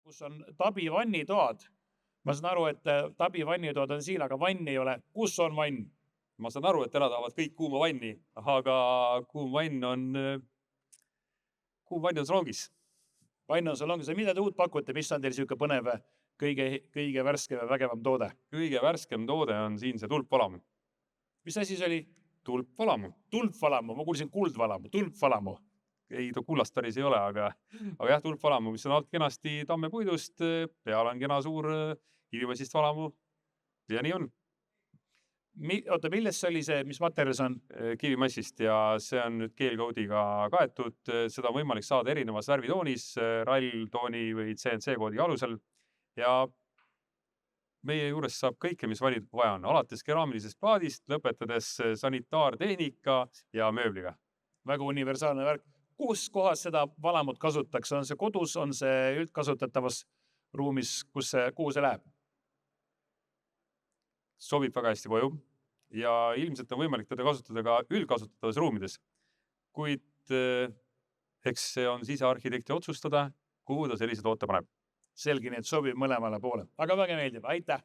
kus on tabivannitoad. Ma saan aru, et tabivannitoad on siin, aga vann ei ole. Kus on vann? Ma saan aru, et täna tahavad kõik kuuma vanni, aga kuum vann on salongis. Vann on salongis. Mida te uut pakute? Mis on teil siuke põnev, kõige värskem ja vägevam toode? Kõige värskem toode on siin see tulpvalamu. Mis asi see oli? Tulpvalamu. Tulpvalamu. Ma kuulsin kuldvalamu. Tulpvalamu. Ei, kullast päris ei ole, aga jah, tulpvalamu, mis on alt kenasti tammepuidust, peal on kena suur kivimassist valamu ja nii on. Oota, millest see oli see, mis materjal see on? Kivimassist ja see on nüüd keelkoodiga kaetud. Seda on võimalik saada erinevas värvitoonis, rall, tooni või CNC koodi alusel. Ja meie juures saab kõike, mis vaja on, alates keraamilisest plaadist, lõpetades sanitaartehnika ja mööbliga. Väga universaalne värk. Kus kohas seda valamut kasutatakse? On see kodus, on see üldkasutatavas ruumis, kuhu see läheb? Sobib väga hästi koju ja ilmselt on võimalik teda kasutada ka üldkasutatavas ruumides. Kuid eks see on sisearhitekti otsustada, kuhu ta sellise toote paneb. Selge, nii et sobib mõlemale poole. Aga väga meeldib. Aitäh!